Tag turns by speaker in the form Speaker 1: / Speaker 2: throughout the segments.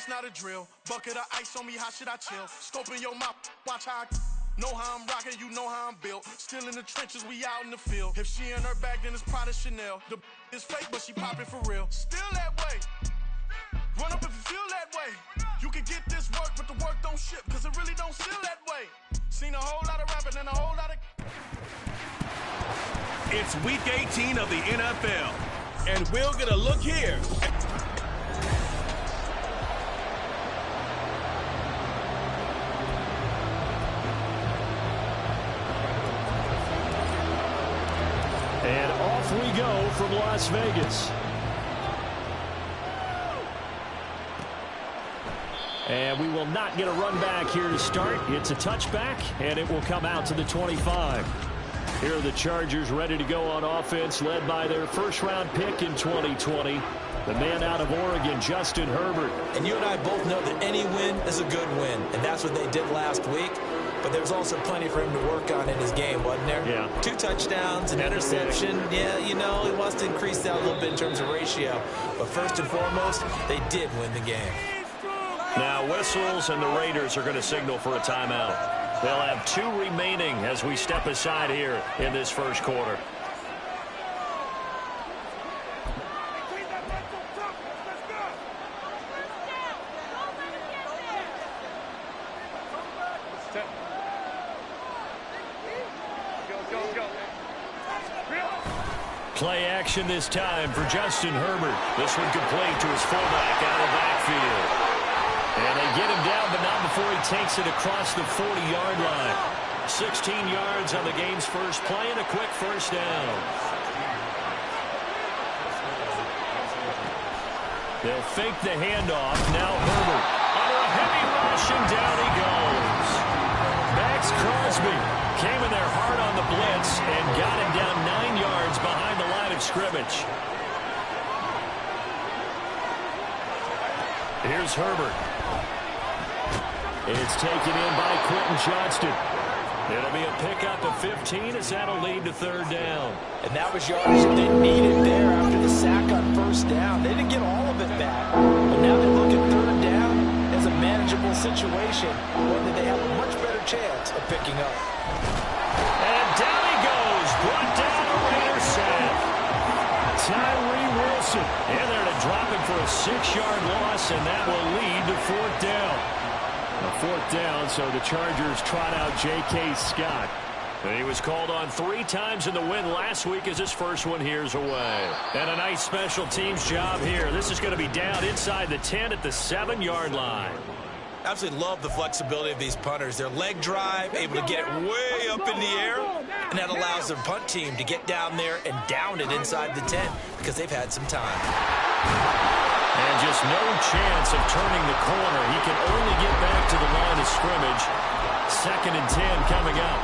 Speaker 1: this not a drill. Bucket of ice on me, how should I chill? Scope in your mouth, watch how I know how I'm rocking, you know how I'm built. Still in the trenches, we out in the field. If she in her bag, then it's Prada Chanel. The is fake, but she poppin' for real. Still that way. Run up if you feel that way. You can get this work, but the work don't ship, cause it really don't feel that way. Seen a whole lot of rapping and a whole lot of...
Speaker 2: It's week 18 of the NFL, and we're gonna look here.
Speaker 3: And off we go from Las Vegas. And we will not get a run back here to start. It's a touchback, and it will come out to the 25. Here are the Chargers ready to go on offense, led by their first-round pick in 2020, the man out of Oregon, Justin Herbert.
Speaker 4: And you and I both know that any win is a good win, and that's what they did last week. But there's also plenty for him to work on in his game, wasn't there?
Speaker 3: Yeah.
Speaker 4: 2 touchdowns, an interception. Yeah, you know, he wants to increase that a little bit in terms of ratio. But first and foremost, they did win the game.
Speaker 3: Now whistles, and the Raiders are going to signal for a timeout. They'll have 2 remaining as we step aside here in this first quarter. Play action this time for Justin Herbert. This one complete to his fullback out of the backfield. And they get him down, but not before he takes it across the 40-yard line. 16 yards on the game's first play and a quick first down. They'll fake the handoff. Now Herbert under a heavy rush, and down he goes. Max Crosby came in there hard on the blitz and got him down 9 yards behind the line of scrimmage. Here's Herbert. It's taken in by Quentin Johnston. It'll be a pickup of 15 as that'll lead to third down.
Speaker 4: And that was yardage that they needed there after the sack on first down. They didn't get all of it back. But now they look at third down as a manageable situation, one that they have a much better chance of picking up.
Speaker 3: And down he goes. Brought down a Raider sack. Tyree Wilson in there to drop him for a 6-yard loss, and that will lead to fourth down. A fourth down, so the Chargers trot out J.K. Scott. And he was called on 3 times in the win last week as his first one here's away. And a nice special teams job here. This is going to be down inside the 10 at the 7-yard line.
Speaker 4: Absolutely love the flexibility of these punters. Their leg drive, able to get it way up in the air, and that allows their punt team to get down there and down it inside the 10 because they've had some time.
Speaker 3: And just no chance of turning the corner. He can only get back to the line of scrimmage. 2nd and 10 coming up.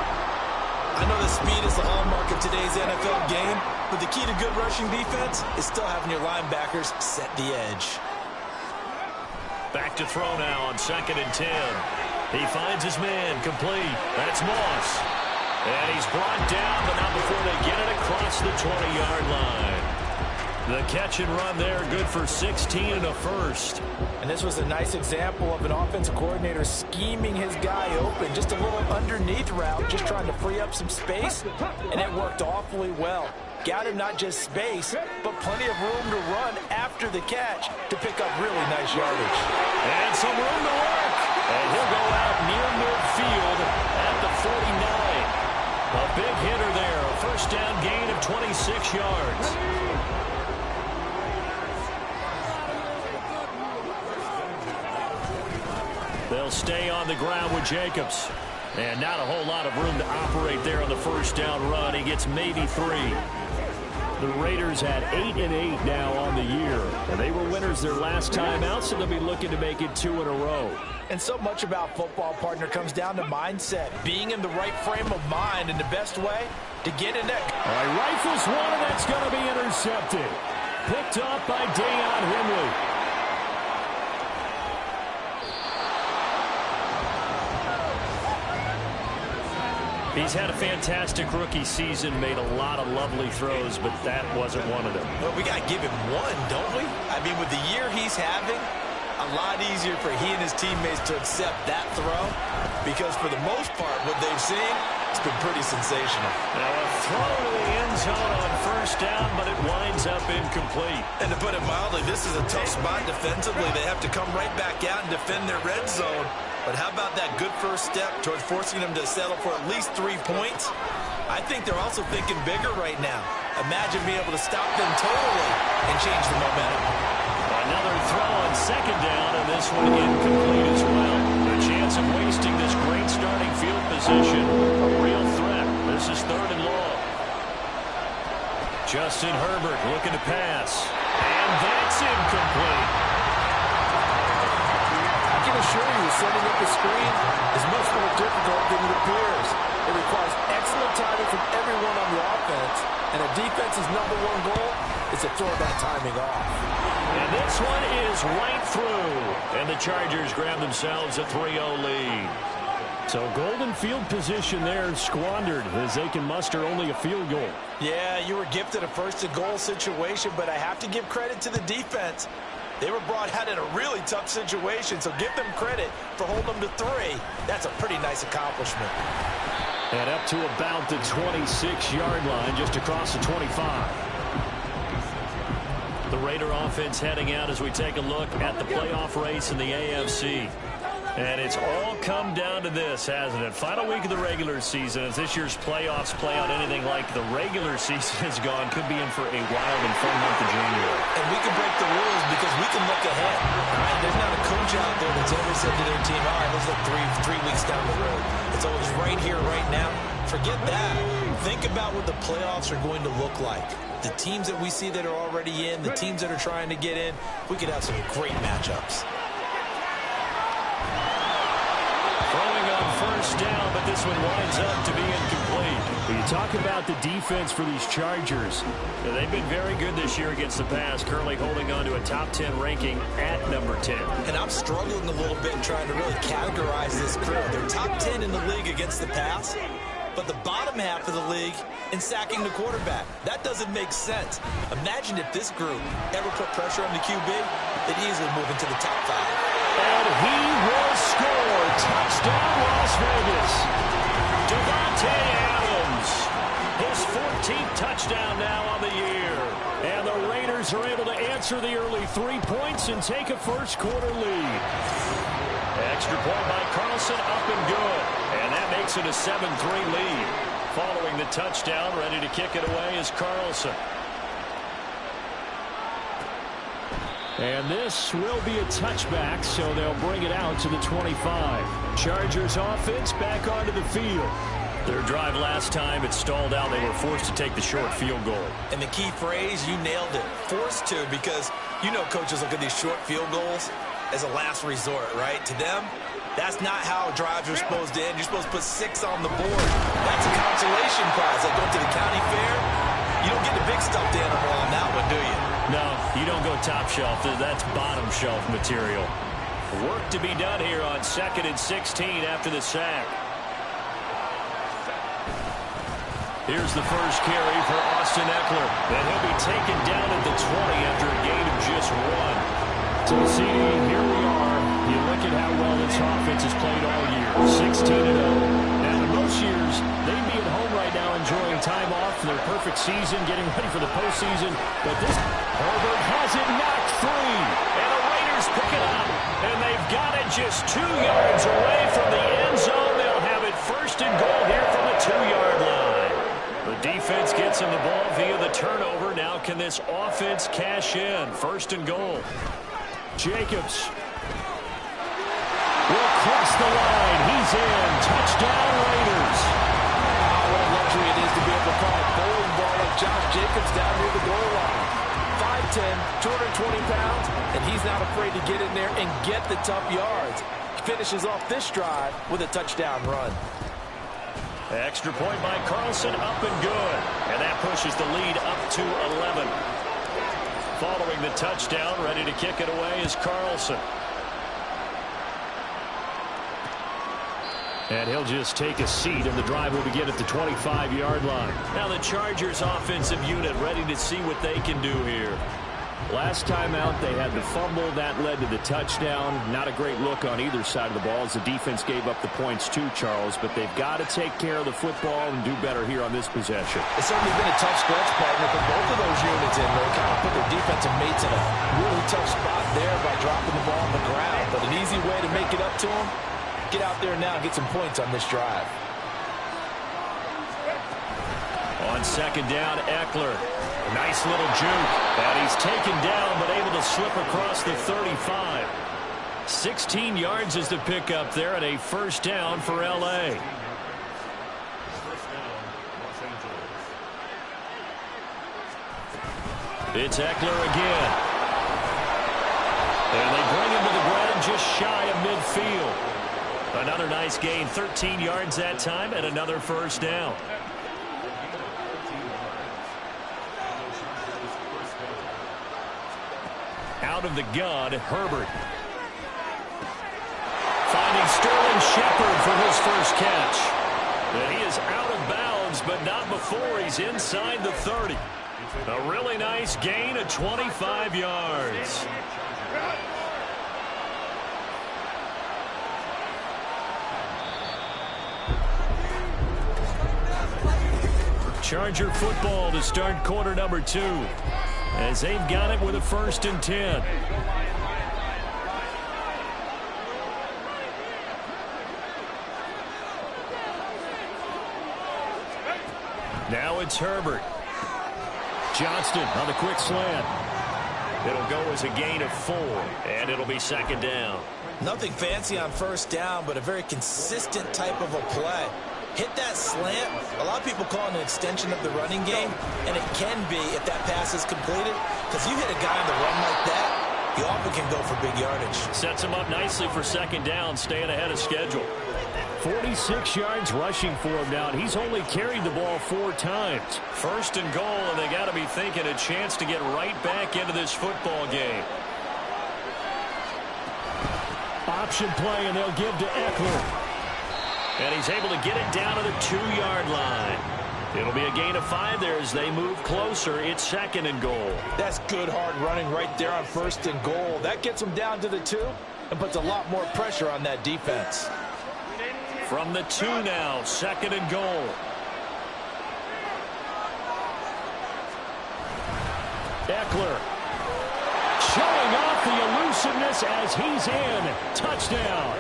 Speaker 4: I know the speed is the hallmark of today's NFL game, but the key to good rushing defense is still having your linebackers set the edge.
Speaker 3: Back to throw now on 2nd and 10. He finds his man complete. That's Moss. And he's brought down, but not before they get it across the 20-yard line. The catch and run there, good for 16 and a first.
Speaker 4: And this was a nice example of an offensive coordinator scheming his guy open. Just a little underneath route, just trying to free up some space, and it worked awfully well. Got him not just space, but plenty of room to run after the catch to pick up really nice yardage.
Speaker 3: And some room to work. And he'll go out near midfield at the 49. A big hitter there, a first down gain of 26 yards. They'll stay on the ground with Jacobs. And not a whole lot of room to operate there on the first down run. He gets maybe 3. The Raiders had 8-8 now on the year. And they were winners their last time out, so they'll be looking to make it 2 in a row.
Speaker 4: And so much about football, partner, comes down to mindset. Being in the right frame of mind, and the best way to get in that.
Speaker 3: All right, rifles one, and that's going to be intercepted. Picked up by Deion Henley. He's had a fantastic rookie season, made a lot of lovely throws, but that wasn't one of them.
Speaker 4: Well, we got to give him one, don't we? I mean, with the year he's having, a a lot easier for he and his teammates to accept that throw because for the most part, what they've seen, it's been pretty sensational.
Speaker 3: Now a throw to the end zone on first down, but it winds up incomplete.
Speaker 4: And to put it mildly, this is a tough spot defensively. They have to come right back out and defend their red zone. But how about that good first step towards forcing them to settle for at least 3 points? I think they're also thinking bigger right now. Imagine being able to stop them totally and change the momentum.
Speaker 3: Another throw on second down, and this one incomplete as well. The chance of wasting this great starting field position, a real threat. This is third and long. Justin Herbert looking to pass, and that's incomplete.
Speaker 5: I can assure you, setting up the screen is much more difficult than it appears. It requires excellent timing from everyone on the offense, and a defense's #1 goal is to throw that timing off.
Speaker 3: And this one is right through, and the Chargers grab themselves a 3-0 lead. So golden field position there squandered as they can muster only a field goal.
Speaker 4: Yeah, you were gifted a first-and-goal situation, but I have to give credit to the defense. They were brought out in a really tough situation, so give them credit for holding them to 3. That's a pretty nice accomplishment.
Speaker 3: And up to about the 26-yard line, just across the 25. The Raider offense heading out as we take a look at the playoff race in the AFC. And it's all come down to this, hasn't it? Final week of the regular season. As this year's playoffs play out anything like the regular season has gone, could be in for a wild and fun month of January.
Speaker 4: And we can break the rules because we can look ahead. All right? There's not a coach out there that's ever said to their team, all right, let's look three weeks down the road. It's always right here, right now. Forget that. Think about what the playoffs are going to look like. The teams that we see that are already in, the teams that are trying to get in, we could have some great matchups.
Speaker 3: Throwing on first down, but this one winds up to be incomplete. When you talk about the defense for these Chargers, they've been very good this year against the pass, currently holding on to a top 10 ranking at number 10.
Speaker 4: And I'm struggling a little bit in trying to really categorize this crew. They're top 10 in the league against the pass, but the bottom half of the league in sacking the quarterback. That doesn't make sense. Imagine if this group ever put pressure on the QB, they'd easily move into the top 5.
Speaker 3: And he will score. Touchdown, Las Vegas. Devontae Adams. His 14th touchdown now on the year. And the Raiders are able to answer the early 3 points and take a first-quarter lead. Extra point by Carlson, up and good. And that makes it a 7-3 lead. Following the touchdown, ready to kick it away is Carlson. And this will be a touchback, so they'll bring it out to the 25. Chargers offense back onto the field. Their drive last time, it stalled out. They were forced to take the short field goal.
Speaker 4: And the key phrase, you nailed it, forced to, because you know coaches look at these short field goals as a last resort, right? To them, that's not how drives are supposed to end. You're supposed to put 6 on the board. That's a consolation prize. Like going to the county fair, you don't get the big stuffed animal on that one, do you?
Speaker 3: No, you don't go top shelf. That's bottom shelf material. Work to be done here on 2nd and 16 after the sack. Here's the first carry for Austin Eckler. And he'll be taken down at the 20 after a gain of just 1. So, CD, here we are. You look at how well this offense has played all year. 16-0. Now, in most years, they'd be at home right now enjoying time off for their perfect season, getting ready for the postseason. But this Herbert has it knocked free. And the Raiders pick it up. And they've got it just 2 yards away from the end zone. They'll have it first and goal here from the 2-yard line. The defense gets him the ball via the turnover. Now can this offense cash in? First and goal. Jacobs will cross the line. He's in. Touchdown, Raiders.
Speaker 5: What a luxury it is to be able to call a bowling ball like Josh Jacobs down near the goal line. 5'10", 220 pounds, and he's not afraid to get in there and get the tough yards. He finishes off this drive with a touchdown run.
Speaker 3: Extra point by Carlson, up and good. And that pushes the lead up to 11. Following the touchdown, ready to kick it away is Carlson. And he'll just take a seat, and the drive will begin at the 25-yard line. Now the Chargers offensive unit ready to see what they can do here. Last time out, they had the fumble. That led to the touchdown. Not a great look on either side of the ball as the defense gave up the points too, Charles. But they've got to take care of the football and do better here on this possession.
Speaker 5: It's certainly been a tough stretch, partner, for both of those units in. They kind of put their defensive mates in a really tough spot there by dropping the ball on the ground. But an easy way to make it up to them, get out there now and get some points on this drive.
Speaker 3: On second down, Eckler. Nice little juke. And he's taken down, but able to slip across the 35. 16 yards is the pickup there, and a first down for L.A. It's Eckler again. And they bring him to the ground just shy of midfield. Another nice gain, 13 yards that time, and another first down. Out of the gun, Herbert. Finding Sterling Shepard for his first catch. And he is out of bounds, but not before he's inside the 30. A really nice gain of 25 yards. Charger football to start quarter number 2. As they've got it with a 1st and 10. Now it's Herbert. Johnston on the quick slant. It'll go as a gain of 4, and it'll be second down.
Speaker 4: Nothing fancy on first down, but a very consistent type of a play. Hit that slant. A lot of people call it an extension of the running game, and it can be if that pass is completed, because you hit a guy on the run like that, he often can go for big yardage.
Speaker 3: Sets him up nicely for second down, staying ahead of schedule. 46 yards rushing for him now, and he's only carried the ball 4 times. First and goal, and they got to be thinking a chance to get right back into this football game. Option play, and they'll give to Eckler. And he's able to get it down to the 2-yard line. It'll be a gain of 5 there as they move closer. It's second and goal.
Speaker 4: That's good hard running right there on first and goal. That gets them down to the 2 and puts a lot more pressure on that defense.
Speaker 3: From the 2 now, second and goal. Eckler showing off the elusiveness as he's in. Touchdown.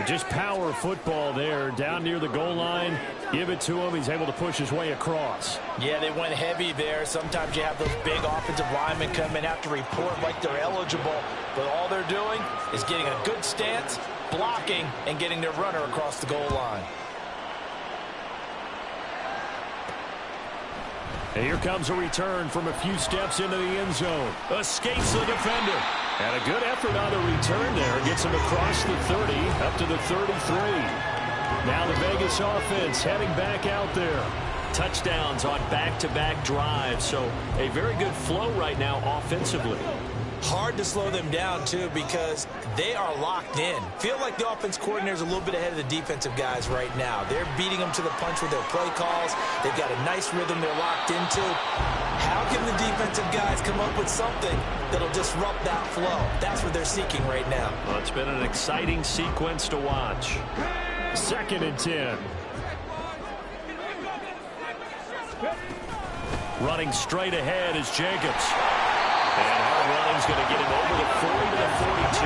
Speaker 3: Just power football there, down near the goal line. Give it to him. He's able to push his way across.
Speaker 4: Yeah, they went heavy there. Sometimes you have those big offensive linemen come in, have to report like they're eligible. But all they're doing is getting a good stance, blocking, and getting their runner across the goal line.
Speaker 3: And here comes a return from a few steps into the end zone. Escapes the defender. And a good effort on the return there. Gets him across the 30, up to the 33. Now the Vegas offense heading back out there. Touchdowns on back-to-back drives. So a very good flow right now offensively.
Speaker 4: Hard to slow them down, too, because they are locked in. Feel like the offense coordinator is a little bit ahead of the defensive guys right now. They're beating them to the punch with their play calls. They've got a nice rhythm they're locked into. How can the defensive guys come up with something that'll disrupt that flow? That's what they're seeking right now.
Speaker 3: Well, it's been an exciting sequence to watch. Second and 10. Running straight ahead is Jacobs. And hard running's going to get him over the 40 to the 42.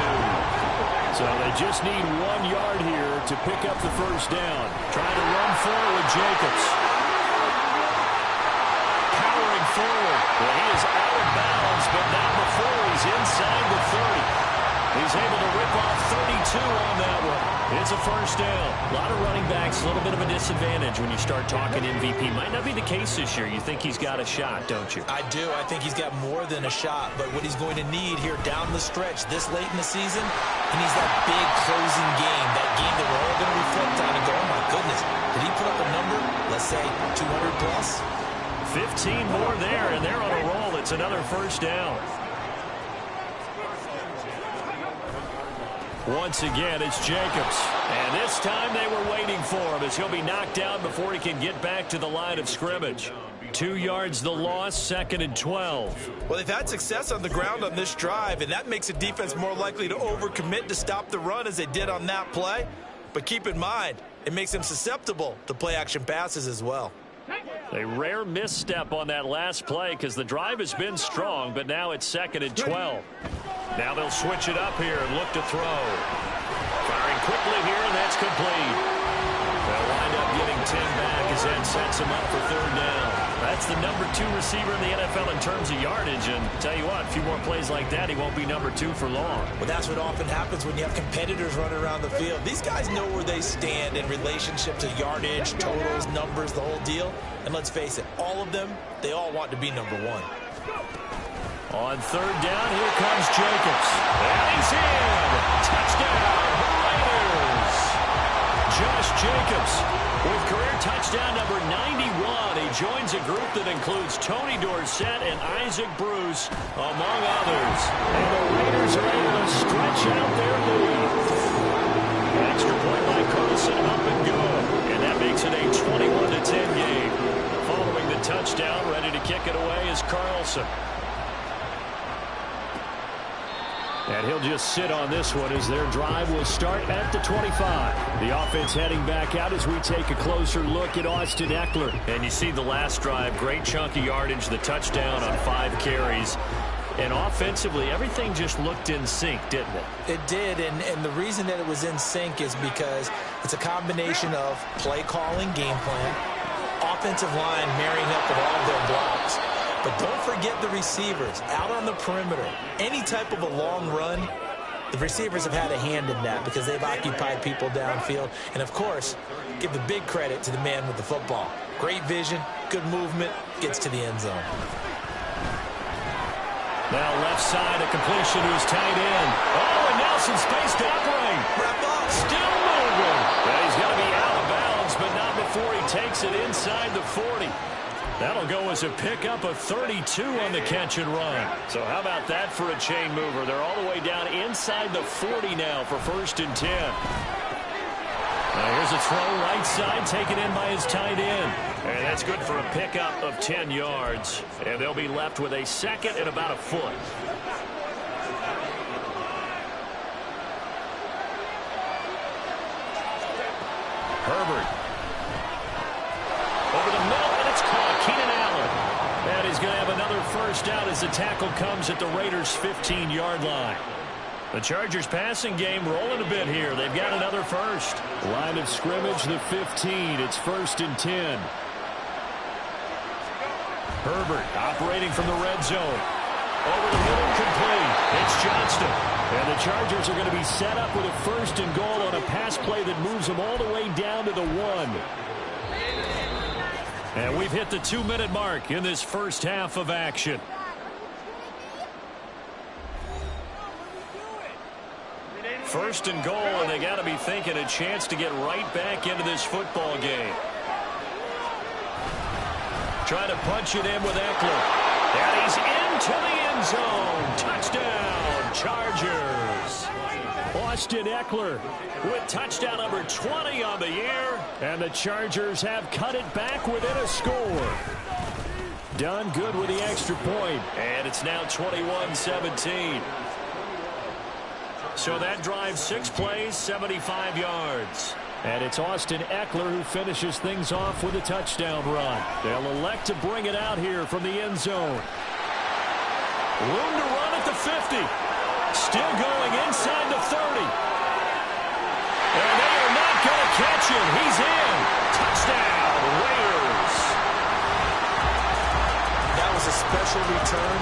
Speaker 3: So they just need 1 yard here to pick up the first down. Trying to run forward, Jacobs. Powering forward. Well, he is out of bounds, but not before he's inside the 30. He's able to rip off 32 on that one. It's a first down. A lot of running backs, a little bit of a disadvantage when you start talking MVP. Might not be the case this year. You think he's got a shot, don't you?
Speaker 4: I do. I think he's got more than a shot. But what he's going to need here down the stretch this late in the season, he needs that big closing game, that game that we're all going to reflect on and go, oh, my goodness, did he put up a number, let's say 200 plus?
Speaker 3: 15 more there, and they're on a roll. It's another first down. Once again, it's Jacobs. And this time they were waiting for him as he'll be knocked down before he can get back to the line of scrimmage. 2 yards the loss, 2nd and 12.
Speaker 4: Well, they've had success on the ground on this drive, and that makes a defense more likely to overcommit to stop the run as they did on that play. But keep in mind, it makes them susceptible to play-action passes as well.
Speaker 3: A rare misstep on that last play because the drive has been strong, but now it's 2nd and 12. Now they'll switch it up here and look to throw. Firing quickly here, and that's complete. They'll wind up getting 10 back as that sets him up for 3rd down. That's the number 2 receiver in the NFL in terms of yardage, and tell you what, a few more plays like that, he won't be number 2 for long.
Speaker 4: Well, that's what often happens when you have competitors running around the field. These guys know where they stand in relationship to yardage, totals, numbers, the whole deal. And let's face it, all of them, they all want to be number 1.
Speaker 3: On 3rd down, here comes Jacobs. And he's in! Touchdown, Raiders! Josh Jacobs with career touchdown number 91. He joins a group that includes Tony Dorsett and Isaac Bruce, among others. And the Raiders are able to stretch out their lead. Extra point by Carlson, up and good. And that makes it a 21-10 game. Following the touchdown, ready to kick it away is Carlson. And he'll just sit on this one as their drive will start at the 25. The offense heading back out as we take a closer look at Austin Eckler. And you see the last drive, great chunky yardage, the touchdown on 5 carries. And offensively, everything just looked in sync, didn't it?
Speaker 4: It did, and the reason that it was in sync is because it's a combination of play calling, game plan, offensive line marrying up with all of their blocks. But don't forget the receivers out on the perimeter. Any type of a long run, the receivers have had a hand in that because they've occupied people downfield. And, of course, give the big credit to the man with the football. Great vision, good movement, gets to the end zone.
Speaker 3: Now left side, a completion to his tight end. Oh, and Nelson spaced upright.
Speaker 4: Wrap up.
Speaker 3: Still moving. Well, he's got to be out of bounds, but not before he takes it inside the 40. That'll go as a pickup of 32 on the catch and run. So how about that for a chain mover? They're all the way down inside the 40 now for 1st and 10. Now here's a throw right side taken in by his tight end. And that's good for a pickup of 10 yards. And they'll be left with a 2nd and about a foot. Herbert. Over the middle, and it's caught. Keenan Allen. And he's going to have another 1st down as the tackle comes at the Raiders' 15-yard line. The Chargers passing game rolling a bit here. They've got another 1st. Line of scrimmage, the 15. It's 1st and 10. Herbert operating from the red zone. Over the middle, complete. It's Johnston. And the Chargers are going to be set up with a 1st and goal on a pass play that moves them all the way down to the 1. And we've hit the 2-minute mark in this first half of action. First and goal, and they got to be thinking a chance to get right back into this football game. Trying to punch it in with Eckler. And he's into the end zone. Touchdown, Chargers. Austin Eckler with touchdown number 20 on the year. And the Chargers have cut it back within a score. Done good with the extra point. And it's now 21-17. So that drives 6 plays, 75 yards. And it's Austin Eckler who finishes things off with a touchdown run. They'll elect to bring it out here from the end zone. Room to run at the 50. Still going inside the 30. And they are not going to catch him. He's in. Touchdown, Raiders.
Speaker 4: That was a special return,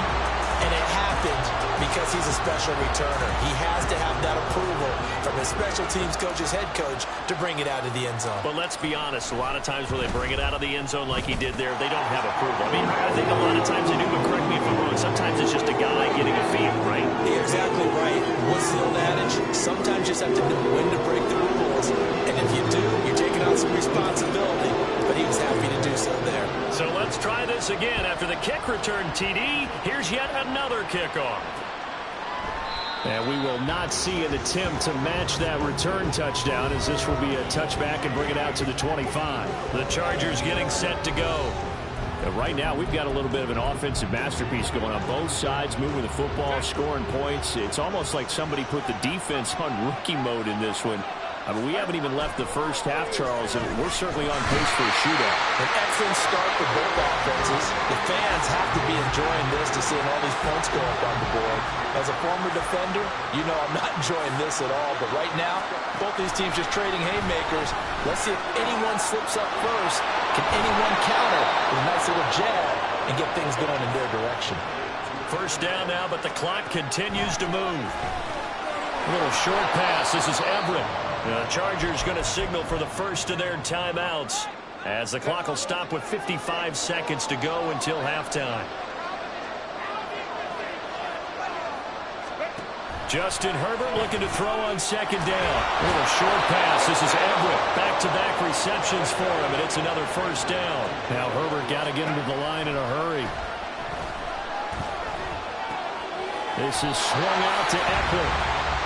Speaker 4: and it happened because he's a special returner. He has to have that approval from his special teams coach's head coach to bring it out of the end zone.
Speaker 3: But let's be honest, a lot of times when they bring it out of the end zone like he did there, they don't have approval. I mean, I think a lot of times they do, but correct me if I'm wrong, sometimes it's just a guy getting a feel, right?
Speaker 4: You're exactly right. What's the old adage? Sometimes you just have to know when to break the rules, and if you do, you're taking on some responsibility. But he was happy to do so there.
Speaker 3: So let's try this again. After the kick return, TD, here's yet another kickoff. And we will not see an attempt to match that return touchdown, as this will be a touchback and bring it out to the 25. The Chargers getting set to go. right now we've got a little bit of an offensive masterpiece going on both sides, moving the football, scoring points. It's almost like somebody put the defense on rookie mode in this one. I mean, we haven't even left the first half, Charles, and we're certainly on pace for a shootout.
Speaker 4: An excellent start for both offenses. The fans have to be enjoying this to seeing all these points go up on the board. As a former defender, you know I'm not enjoying this at all. But right now, both these teams just trading haymakers. Let's see if anyone slips up first. Can anyone counter with a nice little jab and get things going in their direction?
Speaker 3: First down now, but the clock continues to move. A little short pass. This is Everett. The Chargers going to signal for the first of their timeouts as the clock will stop with 55 seconds to go until halftime. Justin Herbert looking to throw on second down. A little short pass. This is Everett. Back-to-back receptions for him, and it's another first down. Now Herbert got to get him to the line in a hurry. This is swung out to Eckler.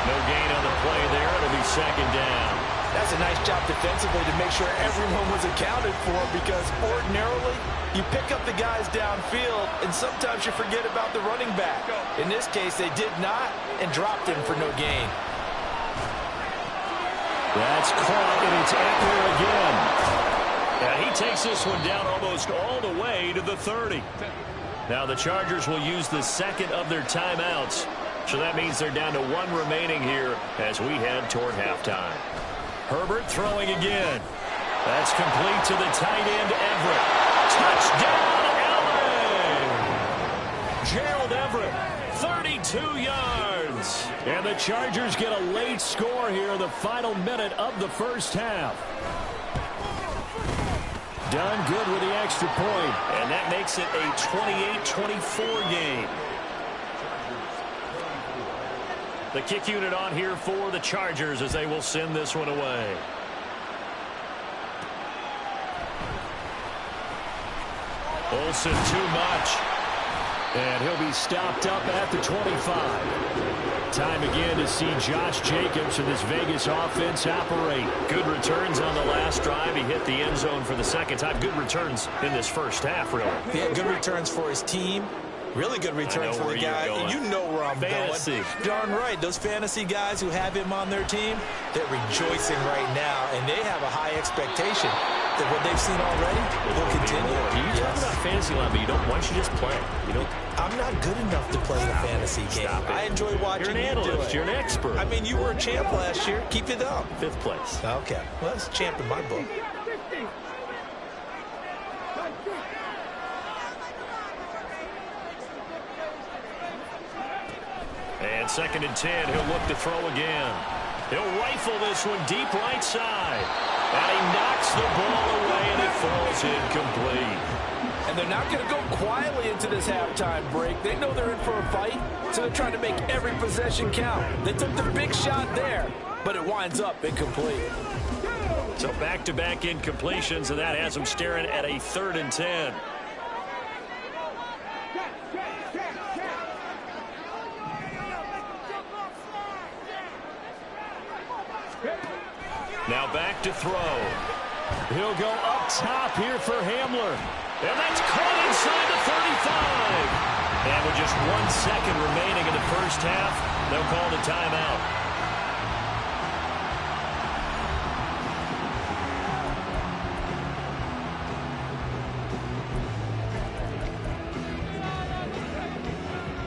Speaker 3: No gain on the play there. It'll be second down.
Speaker 4: That's a nice job defensively to make sure everyone was accounted for, because ordinarily you pick up the guys downfield and sometimes you forget about the running back. In this case, they did not and dropped him for no gain.
Speaker 3: That's caught, and it's Eckler again. And he takes this one down almost all the way to the 30. Now the Chargers will use the second of their timeouts. So that means they're down to one remaining here as we head toward halftime. Herbert throwing again. That's complete to the tight end, Everett. Touchdown, LA! Gerald Everett, 32 yards. And the Chargers get a late score here in the final minute of the first half. Done good with the extra point. And that makes it a 28-24 game. The kick unit on here for the Chargers as they will send this one away. Olsen too much. And he'll be stopped up at the 25. Time again to see Josh Jacobs and this Vegas offense operate. Good returns on the last drive. He hit the end zone for the second time. Good returns in this first half, really.
Speaker 4: Yeah, good returns for his team. Really good return for the guy. And you know where I'm going. Darn right. Those fantasy guys who have him on their team, they're rejoicing right now, and they have a high expectation that what they've seen already will continue.
Speaker 3: You talk about fantasy line, but you don't. Why don't you just play? You don't.
Speaker 4: I'm not good enough to play the fantasy game. I enjoy watching you do it.
Speaker 3: You're an expert.
Speaker 4: I mean, you were a champ last year. Keep it up.
Speaker 3: 5th place.
Speaker 4: Okay. Well, that's a champ in my book.
Speaker 3: And 2nd and 10, he'll look to throw again. He'll rifle this one deep right side. And he knocks the ball away, and it falls incomplete.
Speaker 4: And they're not going to go quietly into this halftime break. They know they're in for a fight, so they're trying to make every possession count. They took the big shot there, but it winds up incomplete.
Speaker 3: So back-to-back incompletions, and that has them staring at a 3rd and 10. Now back to throw. He'll go up top here for Hamler. And that's caught inside the 35. And with just 1 second remaining in the first half, they'll call the timeout.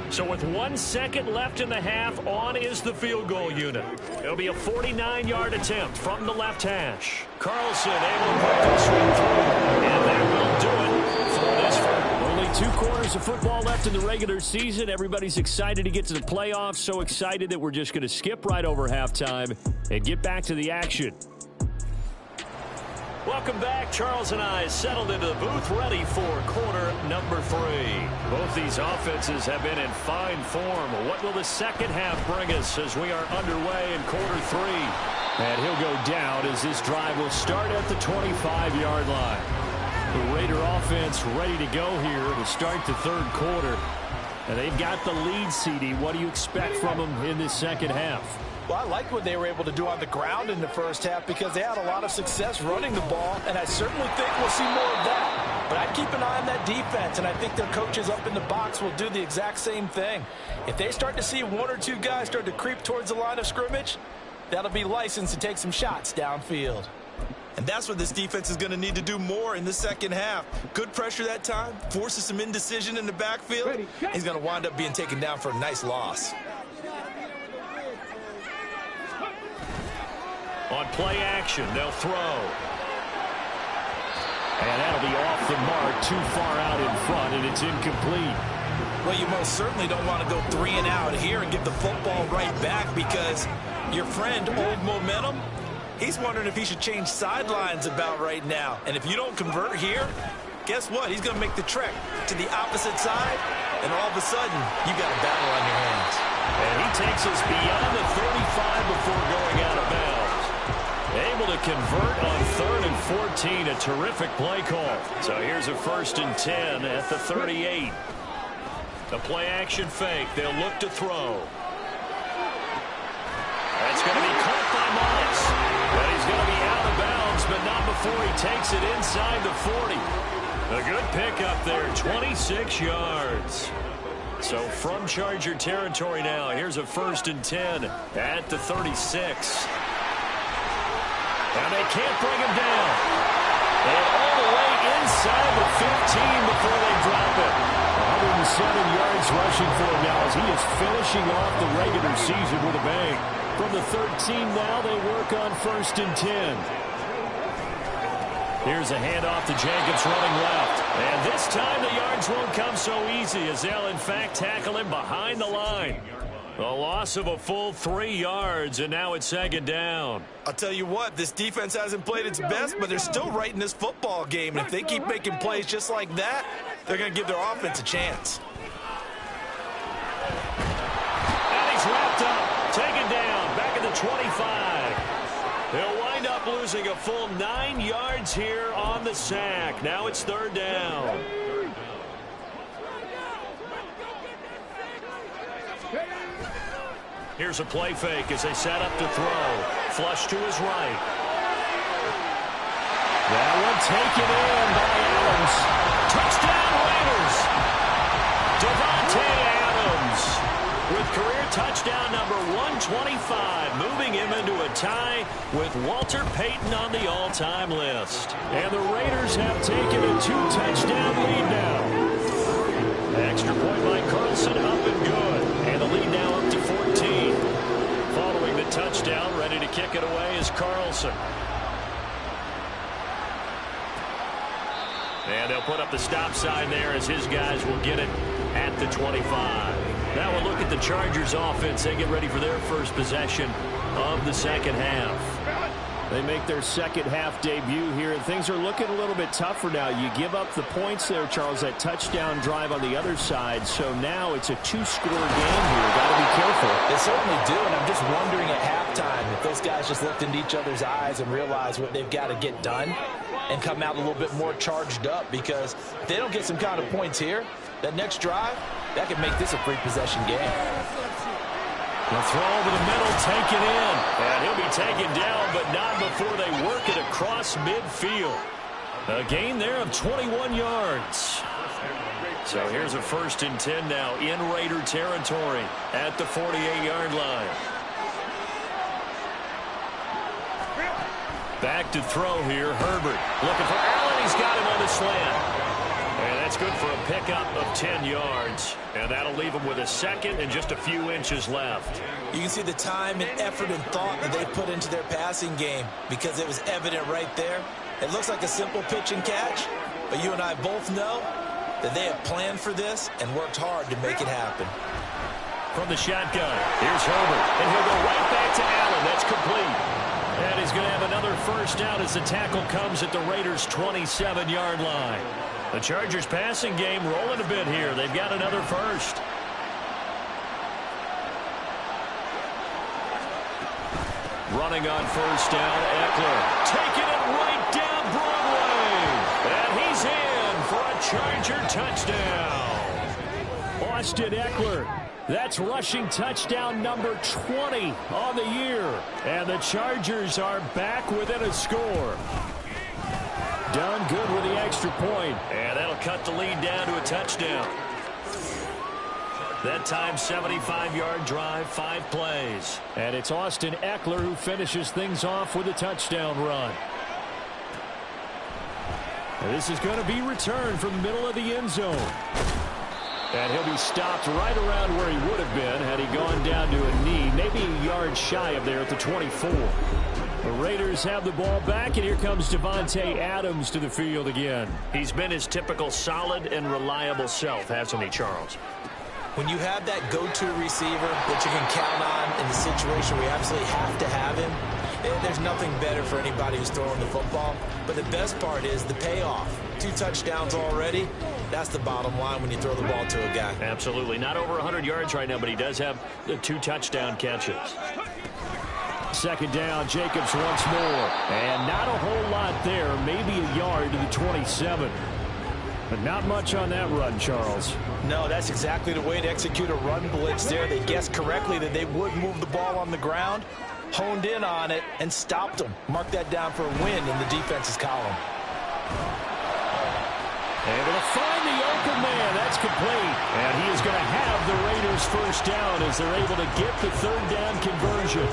Speaker 3: So with 1 second left in the half, on is the field goal unit. It'll be a 49-yard attempt from the left hash. Carlson able to put this one through, and that will do it for this one. Only 2 quarters of football left in the regular season. Everybody's excited to get to the playoffs, so excited that we're just going to skip right over halftime and get back to the action. Welcome back. Charles and I settled into the booth, ready for quarter number 3. Both these offenses have been in fine form. What will the second half bring us as we are underway in quarter 3? And he'll go down as this drive will start at the 25-yard line. The Raider offense ready to go here to start the 3rd quarter. And they've got the lead, CD. What do you expect from them in this second half?
Speaker 4: Well, I like what they were able to do on the ground in the first half because they had a lot of success running the ball, and I certainly think we'll see more of that. But I'd keep an eye on that defense, and I think their coaches up in the box will do the exact same thing. If they start to see one or two guys start to creep towards the line of scrimmage, that'll be licensed to take some shots downfield.
Speaker 5: And that's what this defense is going to need to do more in the second half. Good pressure that time, forces some indecision in the backfield. He's going to wind up being taken down for a nice loss.
Speaker 3: On play action, they'll throw. And that'll be off the mark, too far out in front, and it's incomplete.
Speaker 5: Well, you most certainly don't want to go 3 and out here and give the football right back, because your friend, Old Momentum, he's wondering if he should change sidelines about right now. And if you don't convert here, guess what? He's going to make the trek to the opposite side, and all of a sudden, you got a battle on your hands.
Speaker 3: And he takes us beyond the 35 before going out of bounds. Able to convert on 3rd and 14, a terrific play call. So here's a 1st and 10 at the 38. The play action fake. They'll look to throw. That's going to be caught by Miles. But he's going to be out of bounds, but not before he takes it inside the 40. A good pickup there, 26 yards. So from Charger territory now, here's a 1st and 10 at the 36. And they can't bring him down. And all the way inside the 15 before they drop it. 107 yards rushing for him now as he is finishing off the regular season with a bang. From the 13 now, they work on 1st and 10. Here's a handoff to Jacobs running left. And this time the yards won't come so easy as they'll in fact tackle him behind the line. A loss of a full 3 yards, and now it's 2nd down.
Speaker 5: I'll tell you what, this defense hasn't played its best, but they're still right in this football game. And if they keep making plays just like that, they're going to give their offense a chance.
Speaker 3: And he's wrapped up, taken down, back at the 25. They'll wind up losing a full 9 yards here on the sack. Now it's 3rd down. Here's a play fake as they set up to throw. Flush to his right. That one taken in by Adams. Touchdown Raiders. Devontae Adams with career touchdown number 125, moving him into a tie with Walter Payton on the all-time list. And the Raiders have taken a 2-touchdown lead now. Extra point by Carlson, up and good. And the lead now up to 14. Following the touchdown, ready to kick it away is Carlson. And they'll put up the stop sign there as his guys will get it at the 25. Now we'll look at the Chargers offense. They get ready for their first possession of the second half. They make their second half debut here, and things are looking a little bit tougher now. You give up the points there, Charles, that touchdown drive on the other side. So now it's a 2-score game here. Got to be careful.
Speaker 4: They certainly do, and I'm just wondering at halftime if those guys just looked into each other's eyes and realized what they've got to get done and come out a little bit more charged up, because if they don't get some kind of points here, that next drive, that could make this a free possession game.
Speaker 3: The throw over the middle, taken in. And he'll be taken down, but not before they work it across midfield. A gain there of 21 yards. So here's a 1st and 10 now in Raider territory at the 48-yard line. Back to throw here, Herbert. Looking for Allen, he's got him on the slant. And that's good for a pickup of 10 yards. And that'll leave them with a second and just a few inches left.
Speaker 5: You can see the time and effort and thought that they put into their passing game, because it was evident right there. It looks like a simple pitch and catch, but you and I both know that they have planned for this and worked hard to make it happen.
Speaker 3: From the shotgun, here's Herbert, and he'll go right back to Allen. That's complete. And he's going to have another first down as the tackle comes at the Raiders' 27-yard line. The Chargers passing game rolling a bit here. They've got another first. Running on first down, Eckler. Taking it right down Broadway. And he's in for a Charger touchdown. Austin Eckler. That's rushing touchdown number 20 on the year. And the Chargers are back within a score. done good with the extra point.
Speaker 2: And that'll cut the lead down to a touchdown. That time, 75-yard drive, 5 plays.
Speaker 3: And it's Austin Eckler who finishes things off with a touchdown run. And this is going to be returned from the middle of the end zone. And he'll be stopped right around where he would have been had he gone down to a knee, maybe a yard shy of there at the 24. The Raiders have the ball back, and here comes Devontae Adams to the field again.
Speaker 2: He's been his typical solid and reliable self, hasn't he, Charles?
Speaker 4: When you have that go-to receiver that you can count on in the situation where you absolutely have to have him, there's nothing better for anybody who's throwing the football. But the best part is the payoff. 2 touchdowns already. That's the bottom line when you throw the ball to a guy.
Speaker 2: Absolutely. Not over 100 yards right now, but he does have the 2 touchdown catches.
Speaker 3: Second down, Jacobs once more. And not a whole lot there. Maybe a yard to the 27. But not much on that run, Charles.
Speaker 4: No, that's exactly the way to execute a run blitz there. They guessed correctly that they would move the ball on the ground, honed in on it, and stopped them. Mark that down for a win in the defense's column.
Speaker 3: Able to find the open man. That's complete. And he is going to have the Raiders first down as they're able to get the third down conversion.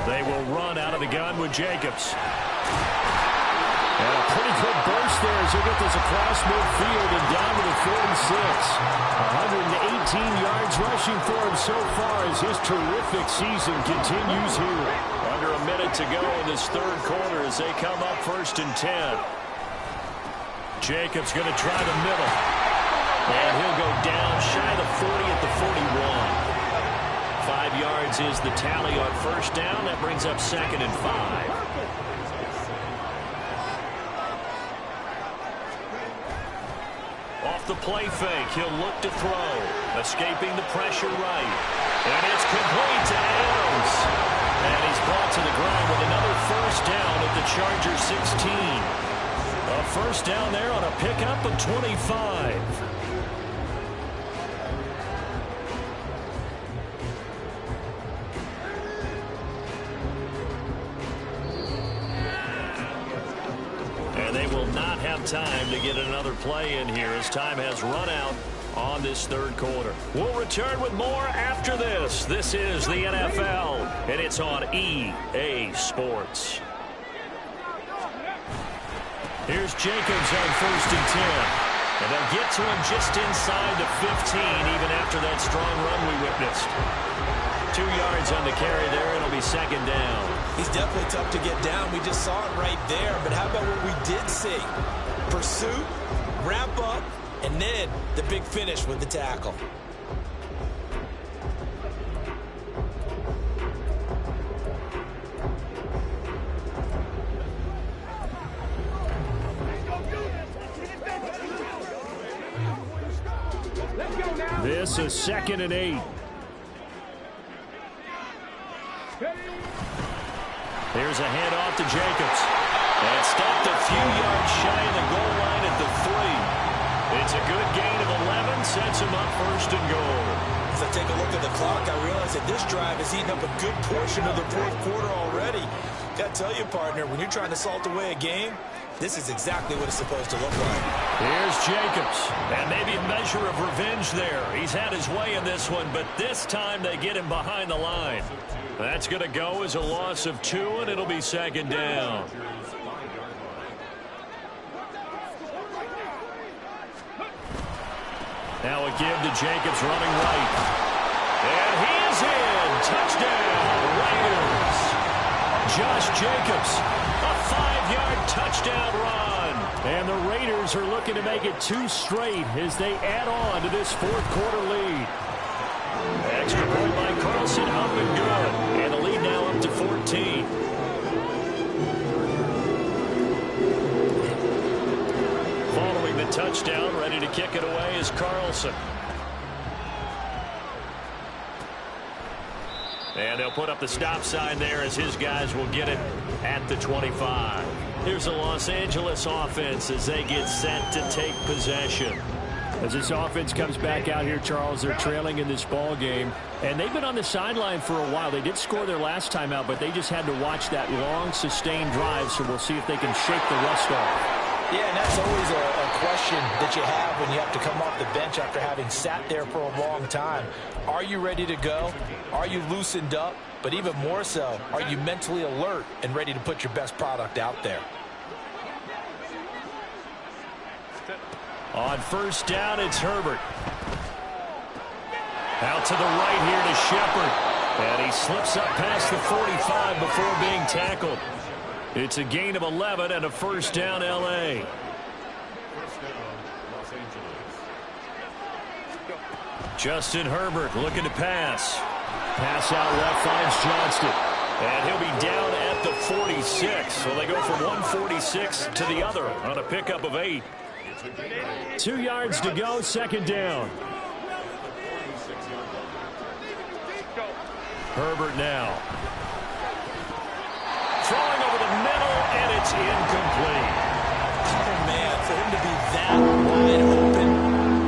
Speaker 2: They will run out of the gun with Jacobs.
Speaker 3: And a pretty good burst there as he gets this across midfield and down to the 46. 118 yards rushing for him so far as his terrific season continues here.
Speaker 2: Under a minute to go in this third quarter as they come up 1st and 10. Jacobs going to try the middle. And he'll go down shy of the 40 at the 41. 5 yards is the tally on first down. That brings up 2nd and 5. Off the play fake, he'll look to throw. Escaping the pressure right. And it's complete to Adams. And he's brought to the ground with another first down at the Chargers 16. A first down there on a pickup of 25. They will not have time to get another play in here as time has run out on this third quarter. We'll return with more after this. This is the NFL, and it's on EA Sports. Here's Jacobs on 1st and 10. And they'll get to him just inside the 15, even after that strong run we witnessed. 2 yards on the carry there. It'll be 2nd down.
Speaker 4: He's definitely tough to get down. We just saw it right there. But how about what we did see? Pursuit, wrap up, and then the big finish with the tackle.
Speaker 3: This is 2nd and 8.
Speaker 2: Here's a handoff to Jacobs. And stopped a few yards shy of the goal line at the 3. It's a good gain of 11, sets him up 1st and goal.
Speaker 4: As I take a look at the clock, I realize that this drive has eaten up a good portion of the fourth quarter already. Got to tell you, partner, when you're trying to salt away a game, this is exactly what it's supposed to look like.
Speaker 2: Here's Jacobs. And maybe a measure of revenge there. He's had his way in this one, but this time they get him behind the line. That's going to go as a loss of 2, and it'll be 2nd down. Now a give to Jacobs running right. And he is in. Touchdown, Raiders. Josh Jacobs, a 5-yard touchdown run.
Speaker 3: And the Raiders are looking to make it 2 straight as they add on to this fourth quarter lead.
Speaker 2: Extra point by Carlson, up and good. And the lead now up to 14. Following the touchdown, ready to kick it away is Carlson. And they'll put up the stop sign there as his guys will get it at the 25. Here's the Los Angeles offense as they get set to take possession.
Speaker 3: As this offense comes back out here, Charles, they're trailing in this ball game, and they've been on the sideline for a while. They did score their last time out, but they just had to watch that long, sustained drive, so we'll see if they can shake the rust off.
Speaker 4: Yeah, and that's always a question that you have when you have to come off the bench after having sat there for a long time. Are you ready to go? Are you loosened up? But even more so, are you mentally alert and ready to put your best product out there?
Speaker 3: On first down, it's Herbert. Out to the right here to Shepard. And he slips up past the 45 before being tackled. It's a gain of 11 and a first down, L.A. Justin Herbert looking to pass. Pass out left finds Johnston. And he'll be down at the 46. So they go from 146 to the other on a pickup of 8. 2 yards to go, second down. Herbert now. Throwing over the middle, and it's incomplete.
Speaker 4: Oh, man, for him to be that wide open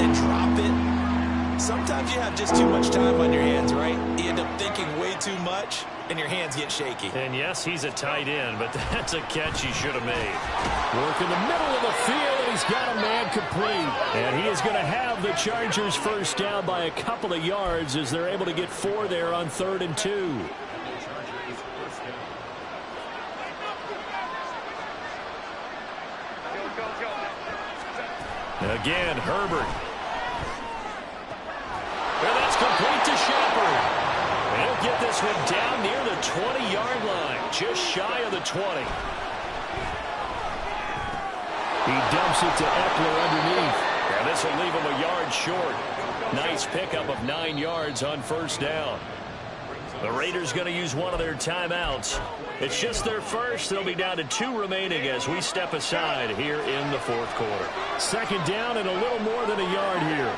Speaker 4: and drop it. Sometimes you have just too much time on your hands, right? You end up thinking way too much, and your hands get shaky.
Speaker 3: And yes, he's a tight end, but that's a catch he should have made. Work in the middle of the field, and he's got a man complete. And he is going to have the Chargers first down by a couple of yards as they're able to get 4 there on 3rd and 2. Again, Herbert. And that's complete to Shepard. He'll get this one down near the 20-yard line, just shy of the 20. He dumps it to Eckler underneath. And this will leave him a yard short. Nice pickup of 9 yards on first down. The Raiders going to use one of their timeouts. It's just their first. They'll be down to 2 remaining as we step aside here in the 4th quarter. Second down and a little more than a yard here.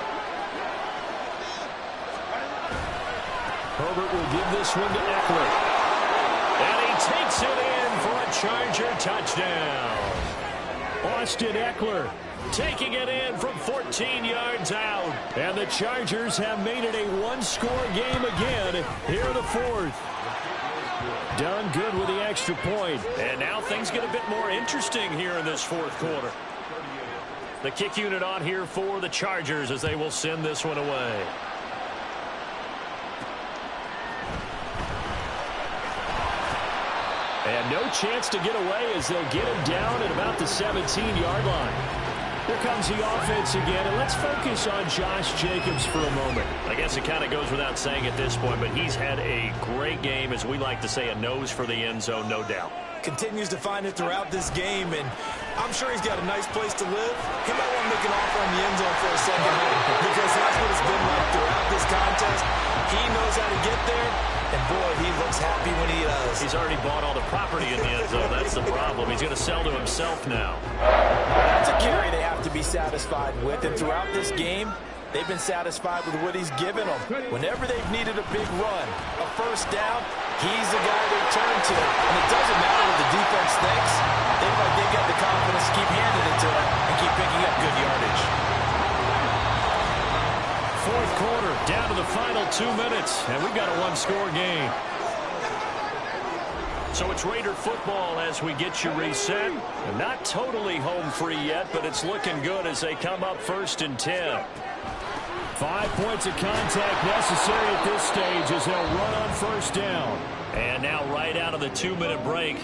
Speaker 3: Herbert will give this one to Eckler. And he takes it in for a Charger touchdown. Austin Eckler taking it in from 14 yards out. And the Chargers have made it a 1-score game again here in the 4th. Done good with the extra point. And now things get a bit more interesting here in this 4th quarter. The kick unit on here for the Chargers as they will send this one away. And no chance to get away as they'll get him down at about the 17-yard line. Here comes the offense again, and let's focus on Josh Jacobs for a moment. I guess it kind of goes without saying at this point, but he's had a great game, as we like to say, a nose for the end zone, no doubt.
Speaker 4: Continues to find it throughout this game, and I'm sure he's got a nice place to live. He might want to make an offer on the end zone for a second home, because that's what it's been like throughout this contest. He knows how to get there, and boy, he looks happy when he does.
Speaker 3: He's already bought all the property in the end zone. That's the problem. He's going to sell to himself now.
Speaker 4: That's a carry they have to be satisfied with, and throughout this game, they've been satisfied with what he's given them. Whenever they've needed a big run, a first down, he's the guy they turn to. And it doesn't matter what the defense thinks. They look like they've got the confidence to keep handing it to him and keep picking up good yardage.
Speaker 3: 4th quarter, down to the final 2 minutes, and we've got a 1-score game. So it's Raider football as we get you reset. Not totally home free yet, but it's looking good as they come up 1st and 10. 5 points of contact necessary at this stage as they'll run on first down. And now right out of the 2-minute break,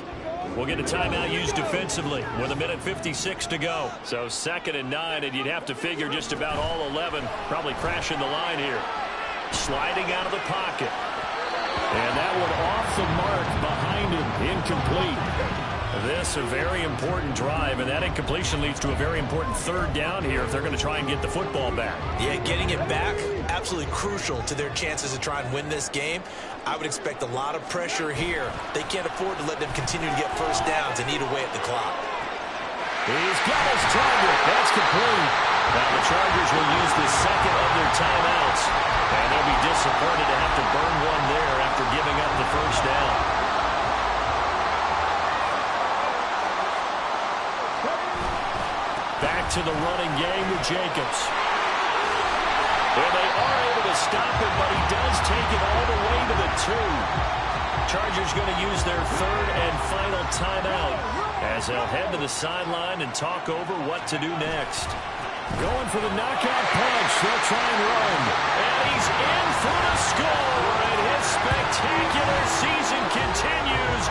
Speaker 3: we'll get a timeout used defensively with 1:56 to go. So 2nd and 9, and you'd have to figure just about all 11 probably crashing the line here. Sliding out of the pocket. And that one off the mark behind him, incomplete. This a very important drive, and that incompletion leads to a very important 3rd down here if they're going to try and get the football back.
Speaker 4: Yeah, getting it back, absolutely crucial to their chances to try and win this game. I would expect a lot of pressure here. They can't afford to let them continue to get first downs and eat away at the clock.
Speaker 3: He's got his target. That's complete. Now the Chargers will use the 2nd of their timeouts, and they'll be disappointed to have to burn one there after giving up the first down. Back to the running game with Jacobs.
Speaker 2: And they are able to stop him, but he does take it all the way to the 2. Chargers going to use their third and final timeout as they'll head to the sideline and talk over what to do next.
Speaker 3: Going for the knockout punch. They'll try and run.
Speaker 2: And he's in for the score, and his spectacular season continues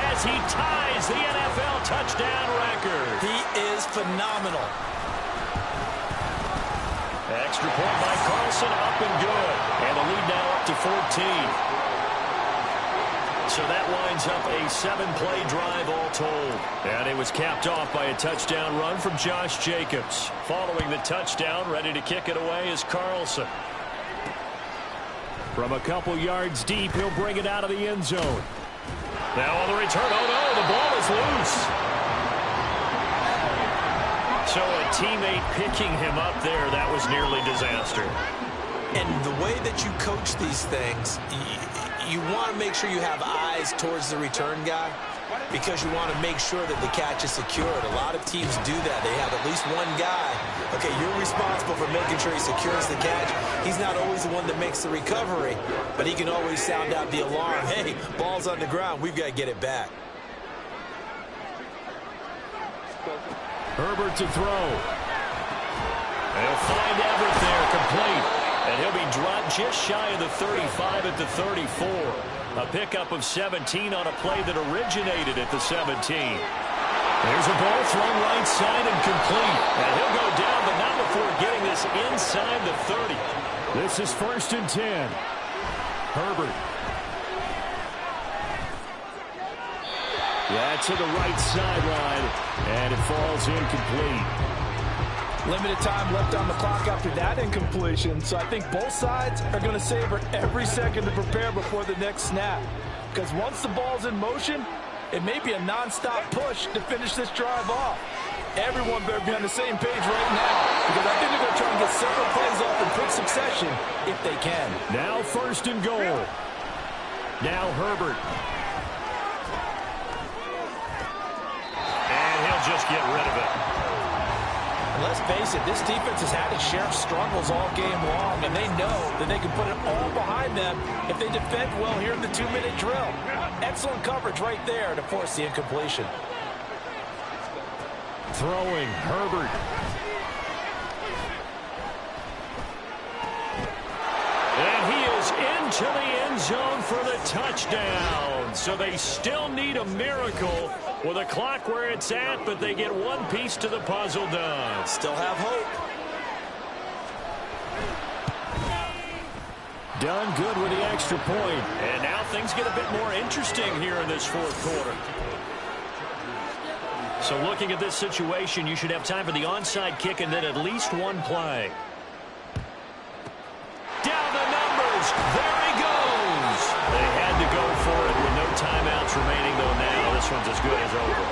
Speaker 2: as he ties the NFL touchdown record.
Speaker 4: He is phenomenal.
Speaker 2: Extra point by Carlson, up and good. And the lead now up to 14. So that winds up a 7-play drive all told. And it was capped off by a touchdown run from Josh Jacobs. Following the touchdown, ready to kick it away is Carlson.
Speaker 3: From a couple yards deep, he'll bring it out of the end zone.
Speaker 2: Now on the return, oh no, the ball is loose. So a teammate picking him up there, that was nearly disaster.
Speaker 4: And the way that you coach these things, you want to make sure you have eyes towards the return guy because you want to make sure that the catch is secured. A lot of teams do that. They have at least one guy. Okay, you're responsible for making sure he secures the catch. He's not always the one that makes the recovery, but he can always sound out the alarm. Hey, ball's on the ground. We've got to get it back.
Speaker 3: Herbert to throw.
Speaker 2: They'll find Everett there, complete. And he'll be dropped just shy of the 35 at the 34. A pickup of 17 on a play that originated at the 17. There's a ball thrown right side and complete. And he'll go down, but not before getting this inside the 30.
Speaker 3: This is 1st and 10. Herbert. Yeah, to the right sideline. And it falls incomplete.
Speaker 4: Limited time left on the clock after that incompletion, so I think both sides are going to savor every second to prepare before the next snap. Because once the ball's in motion, it may be a non-stop push to finish this drive off. Everyone better be on the same page right now, because I think they're going to try and get several plays off in quick succession if they can.
Speaker 3: Now 1st and goal. Now Herbert.
Speaker 2: And he'll just get rid of it.
Speaker 4: Let's face it, this defense has had its share of struggles all game long, and they know that they can put it all behind them if they defend well here in the 2-minute drill. Excellent coverage right there to force the incompletion.
Speaker 3: Throwing, Herbert.
Speaker 2: And he is into the end zone for the touchdown. So they still need a miracle with a clock where it's at, but they get one piece to the puzzle done.
Speaker 4: Still have hope.
Speaker 3: Done good with the extra point.
Speaker 2: And now things get a bit more interesting here in this 4th quarter. So looking at this situation, you should have time for the onside kick and then at least one play. Down the numbers. There he goes. They had to go for it with no timeouts remaining, though now this one's as good as over.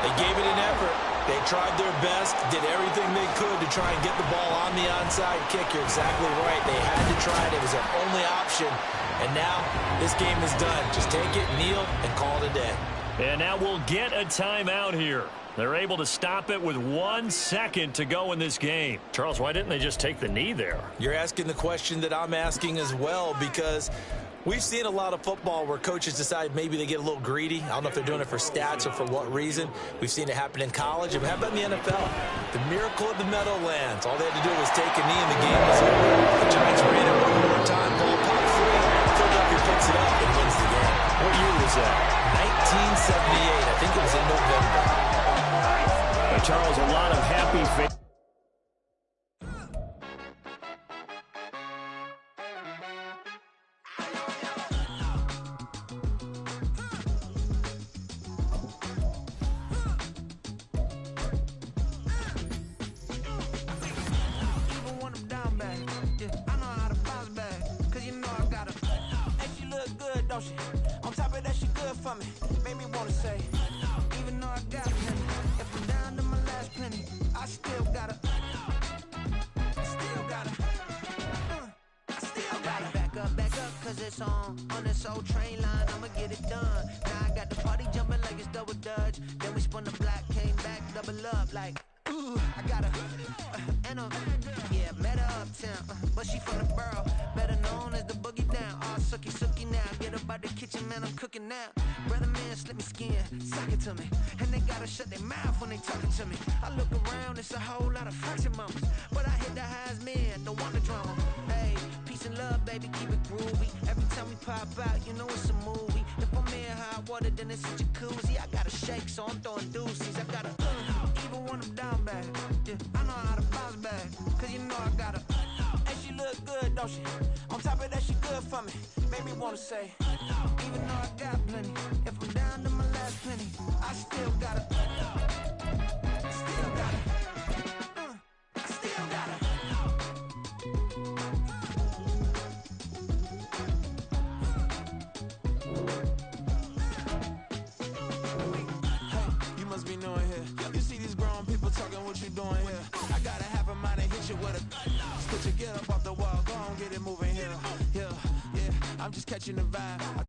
Speaker 4: They gave it an effort. They tried their best, did everything they could to try and get the ball on the onside kick. You're exactly right. They had to try it. It was their only option. And now this game is done. Just take it, kneel, and call it a day.
Speaker 2: And now we'll get a timeout here. They're able to stop it with 1 second to go in this game. Charles, why didn't they just take the knee there?
Speaker 4: You're asking the question that I'm asking as well, because we've seen a lot of football where coaches decide maybe they get a little greedy. I don't know if they're doing it for stats or for what reason. We've seen it happen in college, and we have it in the NFL. The miracle of the Meadowlands. All they had to do was take a knee, and the game was over. The Giants ran it one more time. Ball popped free. Philadelphia picks it up and wins the game.
Speaker 2: What year was that?
Speaker 4: 1978. I think it was in November.
Speaker 3: Charles, a lot of happy fans.
Speaker 1: On top of that, she good for me. Made me wanna say, even though I got plenty, if I'm down to my last penny, I still gotta back up, cause it's on this old train line, I'ma get it done. Now I got the party jumping like it's double dutch. Then we spun the block, came back, double up like,
Speaker 6: Ooh, I got her, and yeah, met her uptown, but she from the borough, better known as the boogie down. All sookie now, get up out the kitchen, man, I'm cooking now. Brother man, slip me skin, sock it to me, and they gotta shut their mouth when they talking to me. I look around, it's a whole lot of fraction mamas, but I hit the highs, man, don't want the drama. Hey, peace and love, baby, keep it groovy. Every time we pop out, you know it's a movie. If I'm in hot water, then it's a jacuzzi. I gotta shake, so I'm throwing deuces. I gotta even when I'm down bad. Yeah, I know how to bounce back, cause you know I gotta. And she look good, don't she? On top of that, she good for me. Made me wanna say, even though I got plenty, if I'm down to my last penny, I still gotta. Still gotta. I still gotta. You must be knowing here. You see these grown people talking, what you doing here? I gotta have a mind to hit you with a stitch you, get up off the wall, go on, get it moving here. Yeah, I'm just catching the vibe.